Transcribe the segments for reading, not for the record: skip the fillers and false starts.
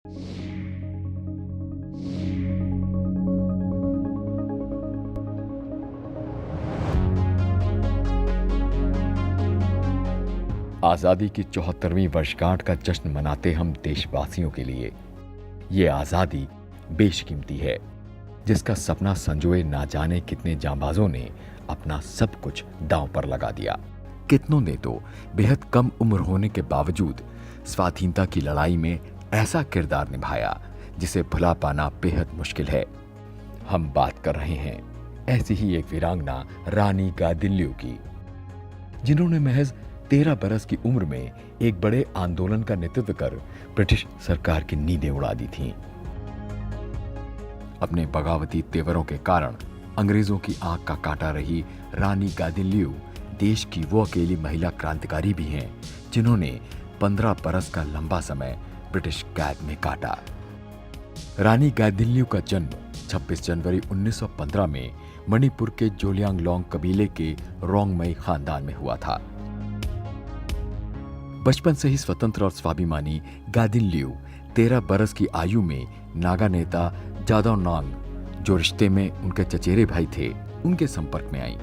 आजादी की 74वीं वर्षगांठ का जश्न मनाते हम देशवासियों के लिए ये आजादी बेशकीमती है, जिसका सपना संजोए ना जाने कितने जांबाजों ने अपना सब कुछ दांव पर लगा दिया। कितनों ने तो बेहद कम उम्र होने के बावजूद स्वाधीनता की लड़ाई में ऐसा किरदार निभाया जिसे भुला पाना बेहद मुश्किल है। हम बात कर रहे हैं ऐसी ही एक वीरांगना रानी गादिल्ल्यू की, जिन्होंने महज 13 बरस की उम्र में एक बड़े आंदोलन का नेतृत्व कर ब्रिटिश सरकार की नींदें उड़ा दी थीं। अपने बगावती तेवरों के कारण अंग्रेजों की आंख का कांटा रही रानी गादिल्ल्यू देश की वो अकेली महिला क्रांतिकारी भी हैं जिन्होंने 15 बरस का लंबा समय ब्रिटिश कैद में काटा। रानी गादिल्ल्यू का जन्म 26 जनवरी 1915 में मणिपुर के जोलियांगलोंग कबीले के रोंगमई खानदान में हुआ था। बचपन से ही स्वतंत्र और स्वाभिमानी गादिल्ल्यू 13 बरस की आयु में नागा नेता जादव नांग, जो रिश्ते में उनके चचेरे भाई थे, उनके संपर्क में आई।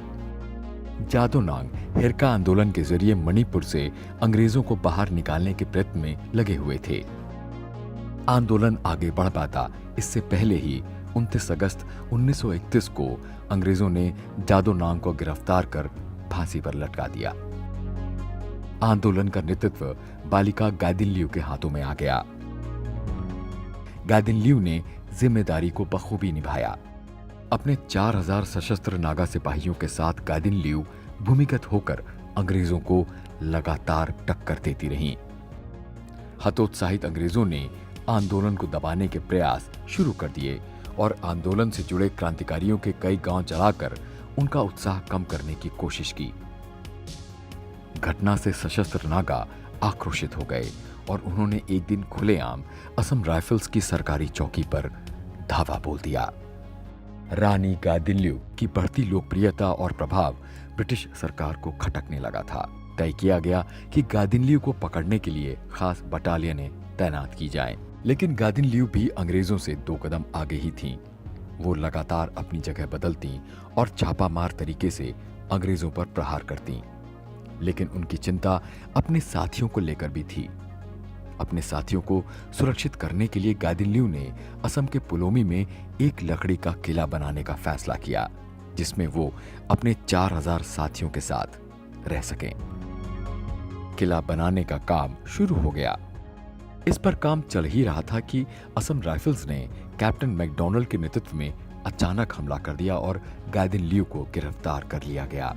जादव नांग हिरका आंदोलन के जरिए मणिपुर से अंग्रेजों को बाहर निकालने के प्रयत्न में लगे हुए थे। आंदोलन आगे बढ़ पाता इससे पहले ही 29 अगस्त 1931 को अंग्रेजों ने जादव नांग को गिरफ्तार कर फांसी पर लटका दिया। आंदोलन का नेतृत्व बालिका गादिल्ल्यू के हाथों में आ गया। गादिल्ल्यू ने जिम्मेदारी को बखूबी निभाया। अपने 4000 सशस्त्र नागा सिपाहियों के साथ गादिल्ल्यू भूमिगत होकर अंग्रेजों को लगातार टक्कर देती रहीं। हतोत्साहित अंग्रेजों ने आंदोलन को दबाने के प्रयास शुरू कर दिए और आंदोलन से जुड़े क्रांतिकारियों के कई गांव जलाकर उनका उत्साह कम करने की कोशिश की। घटना से सशस्त्र नागा आक्रोशित हो गए और उन्होंने एक दिन खुलेआम असम राइफल्स की सरकारी चौकी पर धावा बोल दिया। रानी गादिल्ल्यू की बढ़ती लोकप्रियता और प्रभाव ब्रिटिश सरकार को खटकने लगा था। तय किया गया कि गादिल्ल्यू को पकड़ने के लिए खास बटालियनें तैनात की जाएं। लेकिन गादिल्ल्यू भी अंग्रेजों से 2 कदम आगे ही थीं। वो लगातार अपनी जगह बदलती और छापामार तरीके से अंग्रेजों पर प्रहार करती। लेकिन उनकी चिंता अपने साथियों को लेकर भी थी। अपने साथियों को सुरक्षित करने के लिए गादिल्ल्यू ने असम के पुलोमी में एक लकड़ी का किला बनाने का फैसला किया, जिसमें वो अपने 4000 साथियों के साथ रह सकें। किला बनाने का काम शुरू हो गया। इस पर काम चल ही रहा था कि असम राइफल्स ने कैप्टन मैकडॉनल्ड के नेतृत्व में अचानक हमला कर दिया और गादिल्ल्यू को गिरफ्तार कर लिया गया।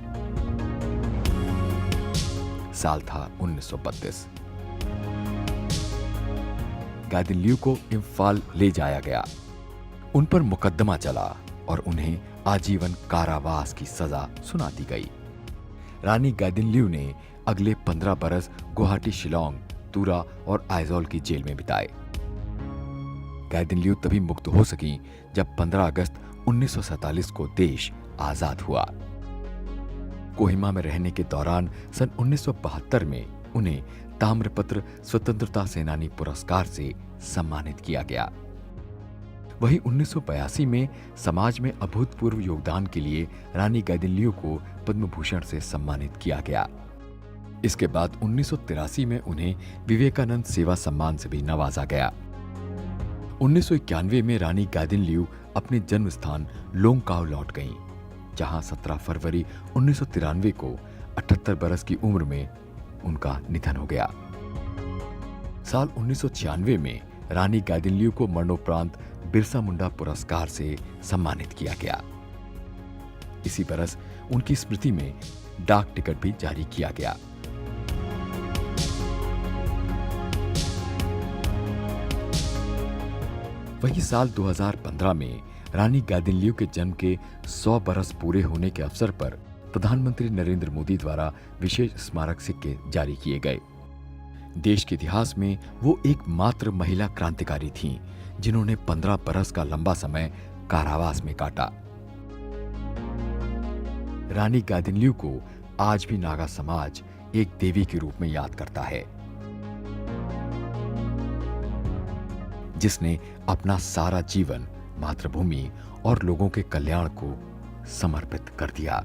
साल था 1932। गादिल्ल्यू को इम्फाल ले जाया गया। उन पर मुकदमा चला और उन्हें आजीवन कारावास की सजा सुना दी गई। रानी गादिल्ल्यू ने अगले 15 बरस गुवाहाटी, शिलोंग, तुरा और आइजोल की जेल में बिताए। गादिल्ल्यू तभी मुक्त हो सकी जब 15 अगस्त 1947 को देश आजाद हुआ। कोहिमा में रहने के दौरान सन 1972 में उन्हें ताम्रपत्र स्वतंत्रता सेनानी पुरस्कार से सम्मानित किया गया। वहीं 1982 में समाज में अभूतपूर्व योगदान के लिए रानी गादिल्ल्यू को पद्म भूषण से सम्मानित किया गया। इसके बाद 1983 में उन्हें विवेकानंद सेवा सम्मान से भी नवाजा गया। 1991 में रानी गादिल्ल्यू अपने जन्म स्थान लोंगकाव लौट गईं, जहां 17 फरवरी 1993 को 78 बरस की उम्र में उनका निधन हो गया। साल 1996 में रानी गादिल्ल्यू को मरणोपरांत बिरसा मुंडा पुरस्कार से सम्मानित किया गया। इसी बरस उनकी स्मृति में डाक टिकट भी जारी किया गया। वही साल 2015 में रानी गादिल्ल्यू के जन्म के 100 बरस पूरे होने के अवसर पर प्रधानमंत्री नरेंद्र मोदी द्वारा विशेष स्मारक सिक्के जारी किए गए। देश के इतिहास में वो एकमात्र महिला क्रांतिकारी थीं, जिन्होंने 15 बरस का लंबा समय कारावास में काटा। रानी गादिल्ल्यू को आज भी नागा समाज एक देवी के रूप में याद करता है। जिसने अपना सारा जीवन मातृभूमि और लोगों के कल्याण को समर्पित कर दिया।